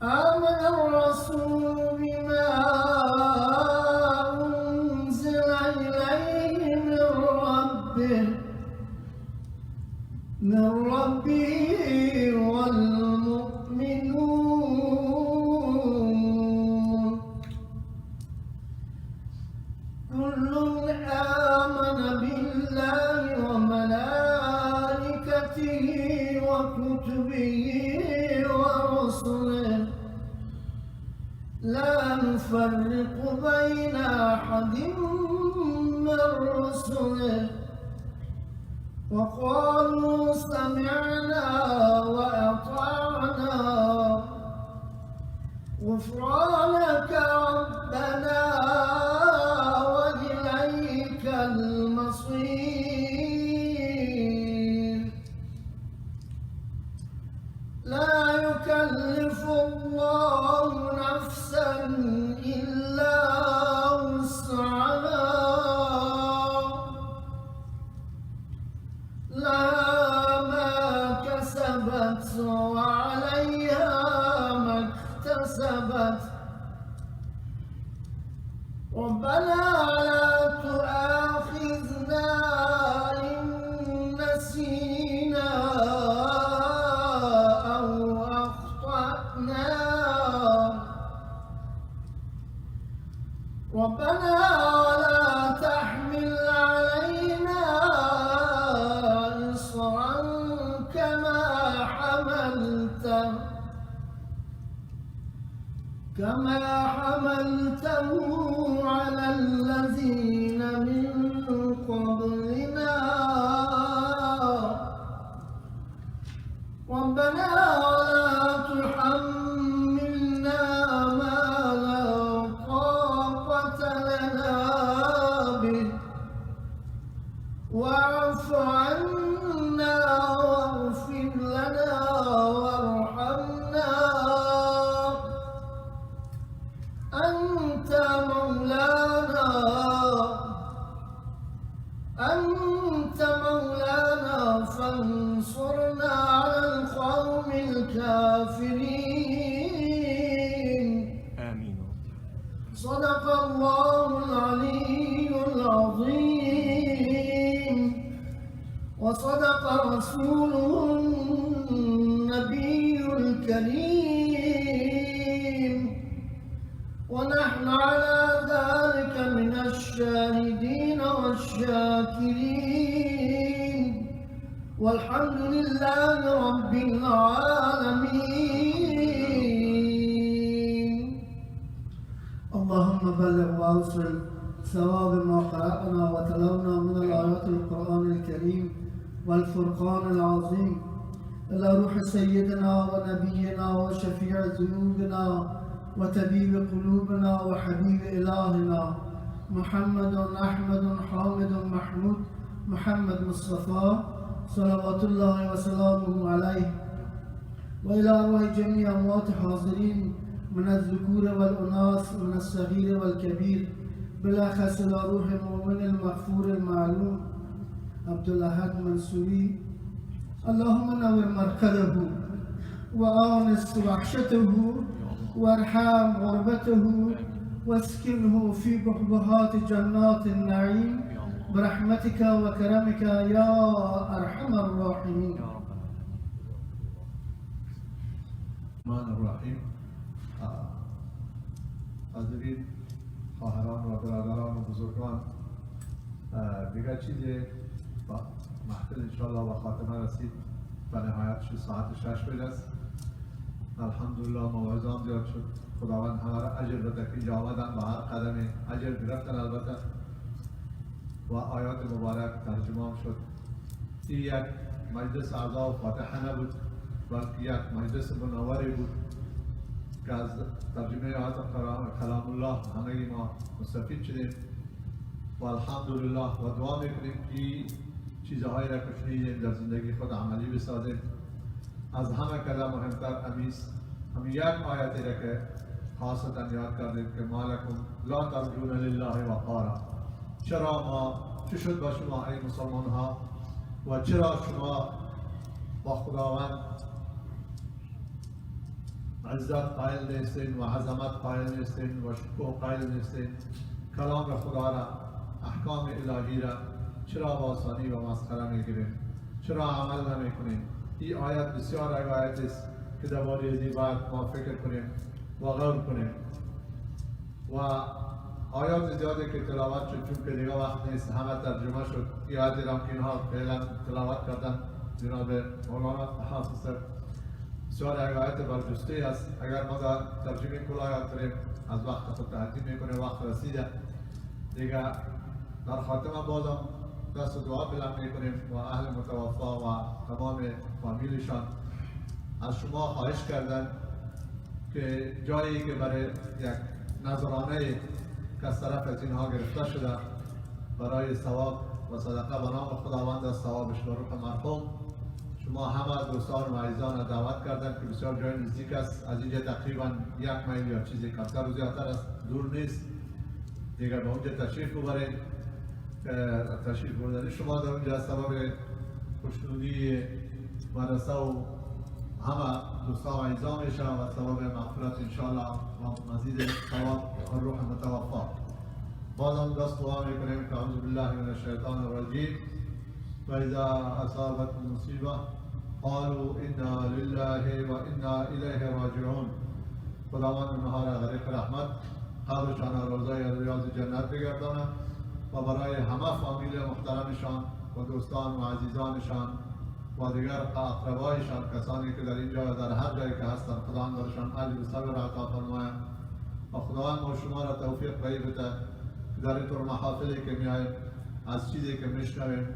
آمن الرسول بما أنزل إليه من ربه والمؤمنون كل آمن بالله وملائكته وكتبه ورسله لا نفرق بين أحد من رسله وقالوا سمعنا وأطعنا غفرانك ربنا وإليك المصير. لا يكلف الله نفسا إلا وسعها لها ما كسبت وعليها ما اكتسبت ربنا لا تؤاخذنا إن نسينا أو أخطأنا ربنا ولا تحمل علينا إصرا كما حملته على الذين من قبلنا ربنا ولا تحملنا ما لا طاقة لنا به واعف عنا واغفر لنا وارحمنا أنت مولانا فانصرنا على القوم الكافرين. آمين. صدق الله العلي العظيم وصدق رسوله النبي الكريم ونحن على ذلك من الشاهدين والشاكرين والحمد لله رب العالمين. اللهم بلغ واوصل ثواب ما قرأنا وتلونا من الآيات القرآن الكريم والفرقان العظيم إلى روح سيدنا ونبينا وشفيع ذنوبنا وطبيب قلوبنا وحبيب إلهنا محمد أحمد حامد محمود محمد مصطفى صلوات الله وسلامه عليه، وإلى أرواح جميع أموات حاضرين من الذكور والأناث من الصغير والكبير، بالأخص إلى روح المؤمن المغفور المعلوم عبدul منصوري. اللهم نور مرقده وآنس وحشته وارحم غربته واسكنه في بحبحات جنات النعيم برحمتك وكرمك يا أرحم الراحمين. الرحمن الرحیم. حاضرین خواهران و برادران و بزرگان، دیگر چیزی محفل انشاءالله و خاتمه رسید. به نهایت ساعت 6 بجه است. الحمدلله موعظه‌ام زیاد شد. خداوند همه را اجر بده که اینجا آمدن و هر قدم اجر گرفتن البته، و آیات مبارک ترجمه هم شد. این یک مجلس اعضا و فاتحه نبود، بلکه یک مجلس منوری بود که از ترجمه آیات کلام الله همه ما مستفید شدیم و الحمدلله و دعا میکنیم که چیزهایی را که شنیدیم در زندگی خود عملی بسازیم. از همه کده مهمتر همین یک آیتی را که خاصتا یاد کردیم که ما لکم لا ترجون لله وقارا. چه شد با شما ای مسلمان ها و چرا شما با خداوند عزت قائل نیستین و عظمت قائل نیستین و شکوه قائل نیستین؟ کلام خدا را، احکام الهی را چرا با آسانی و مسخره میگیریم؟ چرا عمل نمیکنیم؟ این آیت بسیار آیت است که درباره این باید ما فکر کنیم و غور کنیم. و آیات زیادی که تلاوت شد، چون که دیگه وقت نیست همه ترجمه شد. این آیاتی را که اینها فعلا تلاوت کردن جناب مولانا حافظ بسیار آیات برجسته است. اگر ما در ترجمه کل آیات داریم از وقت خود تحتیم میکنیم، وقت رسیده دیگه. در خاتمه بازم دست دعا بلند میکنیم و اهل متوفا و تمام فامیلشان از شما خواهش کردن که جایی که برای یک نظرانه که از طرف از اینها گرفته شده برای ثواب و صدقه به نام خداوند از ثوابش به روح مرحوم، شما همه دوستان و عزیزان دعوت کردن که بسیار جای نزدیک است. از اینجا تقریبا 1 میل یا چیزی کمتر و زیادتر است، دور نیست. دیگر به اونجا تشریف ببرید. تشریف بردن شما در اونجا سبب خوشنودی مدرسه و همه دوستان و عزیزان میشه و سبب مغفرت انشاءالله و مزید ثواب روح متوفا. بازم دست دعا میکنیم که اعوذ بالله من الشیطان الرجیم و اذا اصابت مصیبه قالوا انا لله و انا الیه راجعون. خداوند اونها را غریق رحمت، قبرشان را روضه ریاض جنت بگردانه و برای همه فامیل محترمشان و دوستان و عزیزانشان و دیگر اقربایشان، کسانی که در اینجا و در هر جایی که هستند، خداوند برشان اجر و صبر عطا فرماید و خداوند ما شما را توفیق بده که در اینطور محافلی که میاییم از چیزی که میشنویم،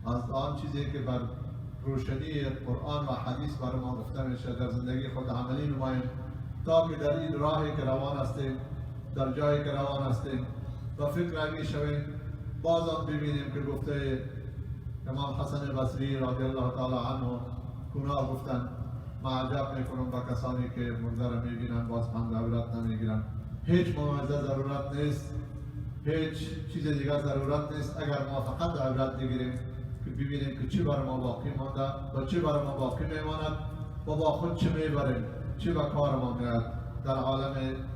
از آن چیزی که بر روشنی قرآن و حدیث برای ما گفته میشه در زندگی خود عملی نماییم، تا که در این راهی که روان هستیم، در جایی که روان هستیم و فکر میشویم، بازم ببینیم که گفته امام حسن بصری رضی الله تعالی عنه گناه گفتن. ما عجب میکنم با کسانی که منظر میبینن باز هم عبرت نمیگیرن. هیچ موعظه ضرورت نیست، هیچ چیز دیگر ضرورت نیست اگر ما فقط عبرت بگیریم که ببینیم که چی برای ما باقی مانده و چی برای ما باقی میماند و با خود چی میبریم، چی به کار ما میاد در عالم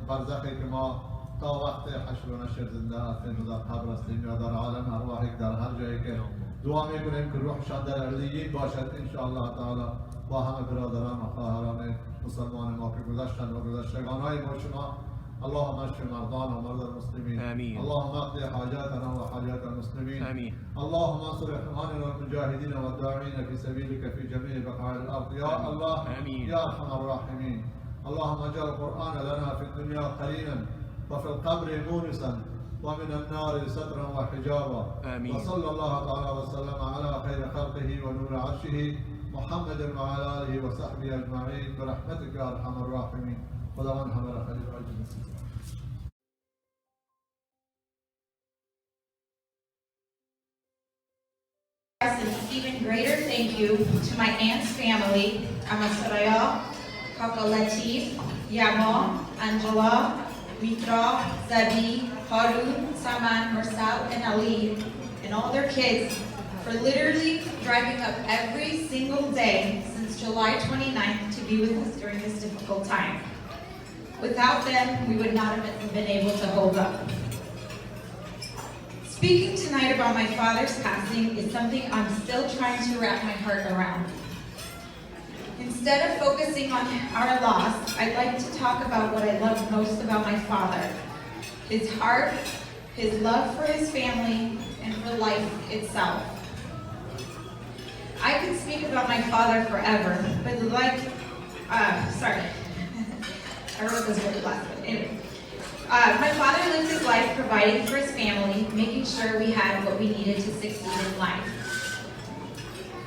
برزخی که ما تا وقت حشر و نشر زنده هستیم و در قبر هستیم یا در عالم ارواحی در هر جایی که دعا میکنیم که روحشان در علیین باشد انشاءالله تعالی با همه برادران و خواهران مسلمان ما که گذشتن و گذشتگان های ما شما. اللهم اشف مرضانا ومرضى المسلمين آمين. اللهم اقض حاجاتنا وحاجات المسلمين آمين. اللهم انصر اخواننا المجاهدين والداعين في سبيلك في جميع بقاع الارض يا الله. آمين. يا ارحم الراحمين. اللهم اجعل القران لنا في الدنيا قليلا وفي القبر مونسا ومن النار سترا وحجابا. آمين. وصلى الله تعالى وسلم على خير خلقه ونور عرشه محمد وعلى آله وصحبه أجمعين برحمتك يا أرحم الراحمين. خداوند همه را خیلی راضی بسازد. An even greater thank you to my aunt's family, Amasaraya, Kaka Latif, Yamo, Angela, Mitra, Zabi, Harun, Saman, Marcel, and Ali, and all their kids for literally driving up every single day since July 29th to be with us during this difficult time. Without them, we would not have been able to hold up. Speaking tonight about my father's passing is something I'm still trying to wrap my heart around. Instead of focusing on our loss, I'd like to talk about what I love most about my father. His heart, his love for his family, and for life itself. I could speak about my father forever, but sorry. I wrote this word last week. Anyway. My father lived his life providing for his family, making sure we had what we needed to succeed in life.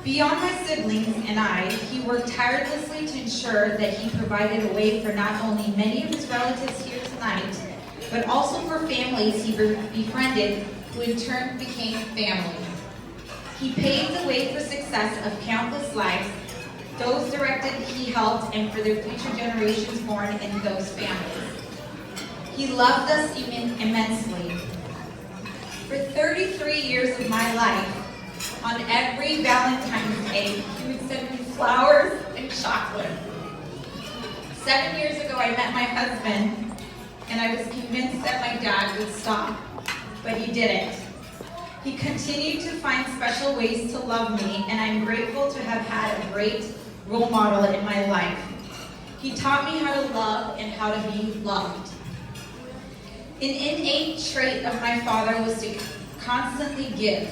Beyond my siblings and I, he worked tirelessly to ensure that he provided a way for not only many of his relatives here tonight, but also for families he befriended, who in turn became family. He paved the way for success of countless lives, those directed he helped, and for their future generations born in those families. He loved us immensely. For 33 years of my life, on every Valentine's Day, he would send me flowers and chocolate. 7 years ago, I met my husband, and I was convinced that my dad would stop, but he didn't. He continued to find special ways to love me, and I'm grateful to have had a great role model in my life. He taught me how to love and how to be loved. An innate trait of my father was to constantly give.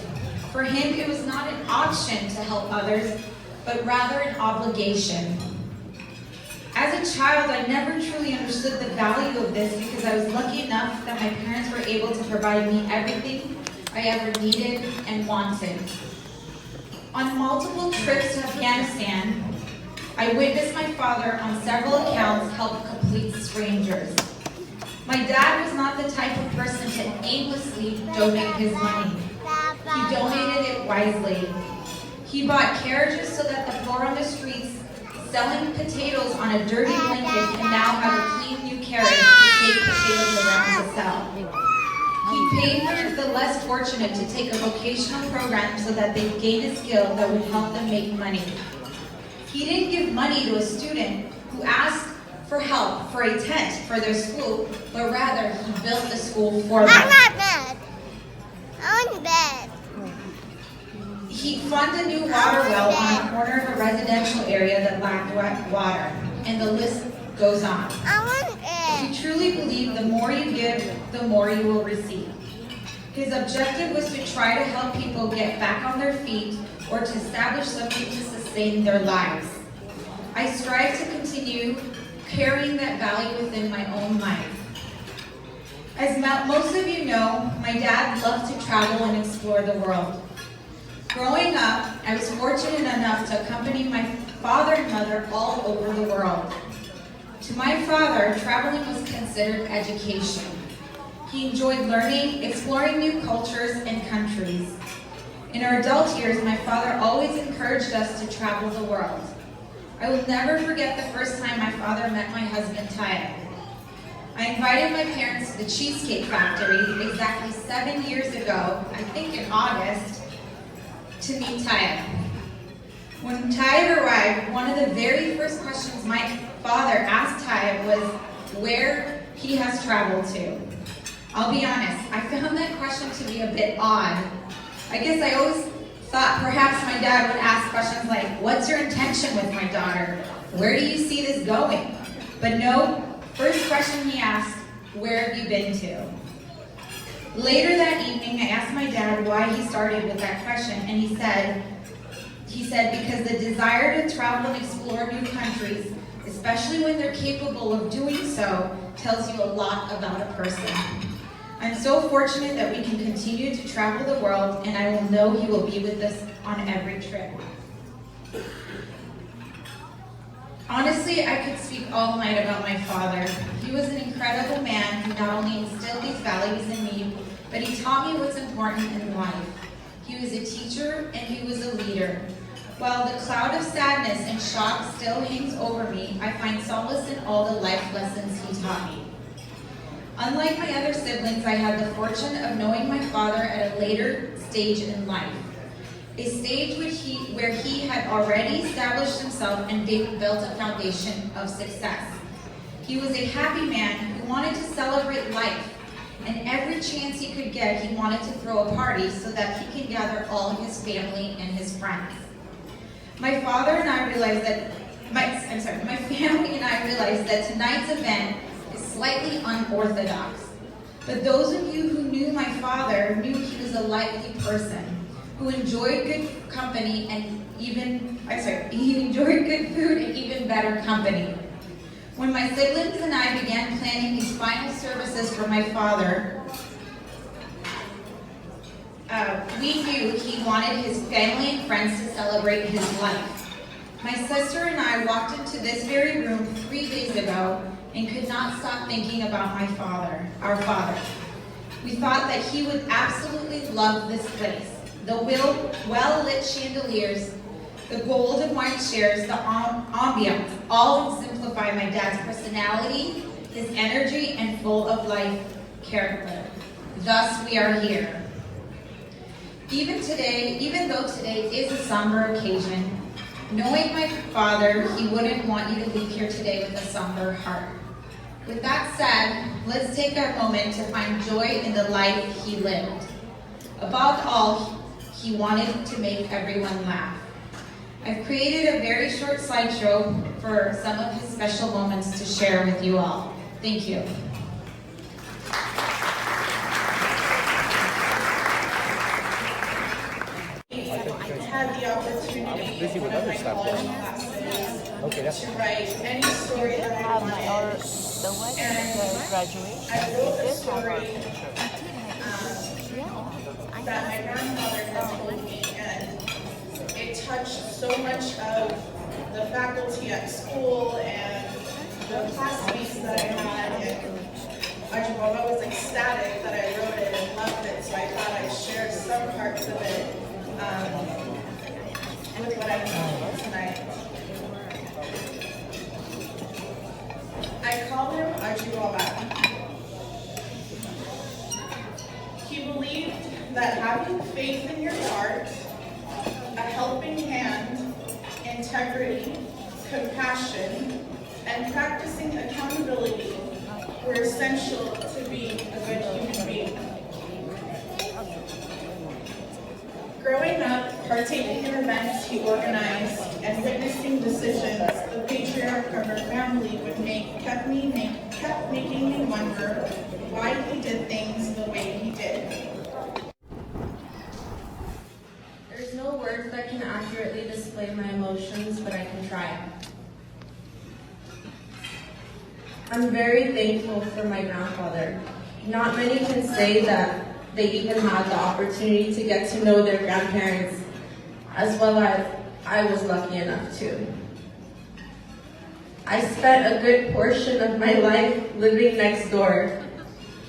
For him, it was not an option to help others, but rather an obligation. As a child, I never truly understood the value of this because I was lucky enough that my parents were able to provide me everything I ever needed and wanted. On multiple trips to Afghanistan, I witnessed my father on several accounts help complete strangers. My dad was not the type of person to aimlessly donate his money. He donated it wisely. He bought carriages so that the poor on the streets selling potatoes on a dirty blanket can now have a clean new carriage to take potatoes around to sell. He paid for the less fortunate to take a vocational program so that they gain a skill that would help them make money. He didn't give money to a student who asked for help for a tent for their school, but rather he built the school for them. I'm not bed. I'm in bed. He funded a new water well on the corner of a residential area that lacked water, and the list goes on. He truly believed the more you give, the more you will receive. His objective was to try to help people get back on their feet or to establish something to sustain their lives. I strive to continue carrying that value within my own life. As most of you know, my dad loved to travel and explore the world. Growing up, I was fortunate enough to accompany my father and mother all over the world. To my father, traveling was considered education. He enjoyed learning, exploring new cultures and countries. In our adult years, my father always encouraged us to travel the world. I will never forget the first time my father met my husband, Taya. I invited my parents to the Cheesecake Factory exactly 7 years ago, I think in August, to meet Taya. When Taya arrived, one of the very first questions my father asked Taya was where he has traveled to. I'll be honest, I found that question to be a bit odd. I guess I always thought perhaps my dad would ask questions like, what's your intention with my daughter? Where do you see this going? But no, first question he asked, where have you been to? Later that evening, I asked my dad why he started with that question, and he said because the desire to travel and explore new countries, especially when they're capable of doing so, tells you a lot about a person. I'm so fortunate that we can continue to travel the world, and I will know he will be with us on every trip. Honestly, I could speak all night about my father. He was an incredible man who not only instilled these values in me, but he taught me what's important in life. He was a teacher and he was a leader. While the cloud of sadness and shock still hangs over me, I find solace in all the life lessons he taught me. Unlike my other siblings, I had the fortune of knowing my father at a later stage in life. A stage where he had already established himself and built a foundation of success. He was a happy man who wanted to celebrate life, and every chance he could get, he wanted to throw a party so that he could gather all of his family and his friends. My family and I realized that tonight's event is slightly unorthodox. But those of you who knew my father knew he was a lively person who enjoyed good company and he enjoyed good food and even better company. When my siblings and I began planning these final services for my father, we knew he wanted his family and friends to celebrate his life. My sister and I walked into this very room 3 days ago and could not stop thinking about our father. We thought that he would absolutely love this place. The well-lit chandeliers, the gold and white chairs, the ambiance, all exemplify my dad's personality, his energy, and full of life character. Thus, we are here. Even though today is a somber occasion, knowing my father, he wouldn't want you to leave here today with a somber heart. With that said, let's take a moment to find joy in the life he lived. Above all, he wanted to make everyone laugh. I've created a very short slideshow for some of his special moments to share with you all. Thank you. I had the opportunity in one of my college classes to write any story that I wanted. And I wrote a story that my grandmother had told me, and it touched so much of the faculty at school and the classmates that I had, and Ajibaba was ecstatic that I wrote it and loved it, so I thought I'd share some parts of it with what I'm teaching tonight. I call him Ajibaba. He believed that having faith in your heart, a helping hand, integrity, compassion, and practicing accountability were essential to being a good human being. Growing up, partaking in events he organized, and witnessing decisions the patriarch of our family would make kept making me wonder why he did things the way he did. There's no words that can accurately display my emotions, but I can try. I'm very thankful for my grandfather. Not many can say that they even had the opportunity to get to know their grandparents, as well as I was lucky enough to. I spent a good portion of my life living next door,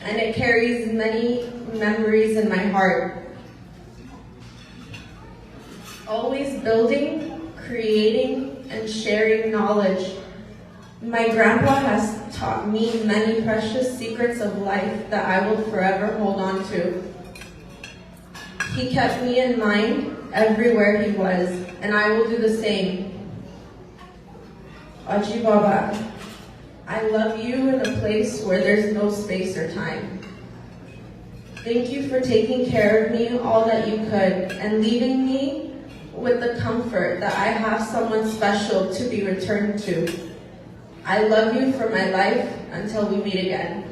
and it carries many memories in my heart. Always building, creating, and sharing knowledge. My grandpa has taught me many precious secrets of life that I will forever hold on to. He kept me in mind everywhere he was, and I will do the same. Aji Baba, I love you in a place where there's no space or time. Thank you for taking care of me all that you could and leaving me with the comfort that I have someone special to be returned to. I love you for my life until we meet again.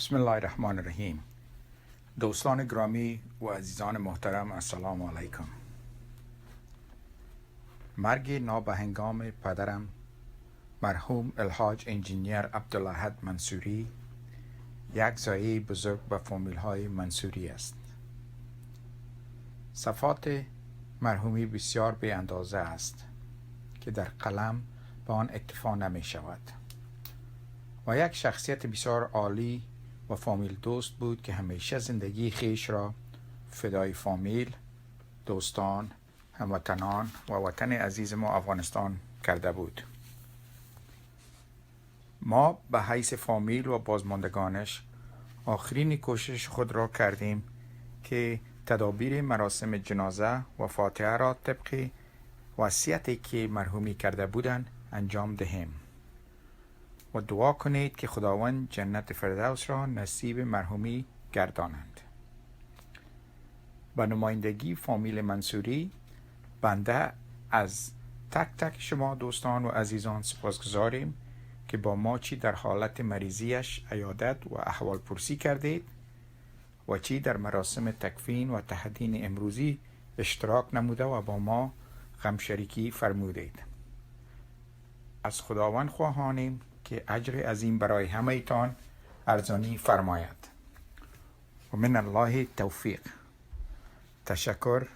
بسم الله الرحمن الرحیم. دوستان گرامی و عزیزان محترم، السلام علیکم. مرگ نابهنگام پدرم مرحوم الحاج انجینیر عبدالاحد منصوری یک ضایعه بزرگ به فامیل های منصوری است. صفات مرحومی بسیار به اندازه است که در قلم به آن اکتفا نمی شود و یک شخصیت بسیار عالی و فامیل دوست بود که همیشه زندگی خیش را فدای فامیل، دوستان، هموطنان و وطن عزیز ما افغانستان کرده بود. ما به حیث فامیل و بازماندگانش آخرین کوشش خود را کردیم که تدابیر مراسم جنازه و فاتحه را طبق وصیتی که مرحومی کرده بودند انجام دهیم و دعا کنید که خداوند جنت فردوس را نصیب مرحومی گردانند. به نمایندگی فامیل منصوری بنده از تک تک شما دوستان و عزیزان سپاسگزاریم که با ما چی در حالت مریضیش عیادت و احوال پرسی کردید و چی در مراسم تکفین و تهدین امروزی اشتراک نموده و با ما غم شریکی فرمودید. از خداوند خواهانیم که اجر عظیم برای همه ایتان ارزانی فرماید و من الله توفیق. تشکر.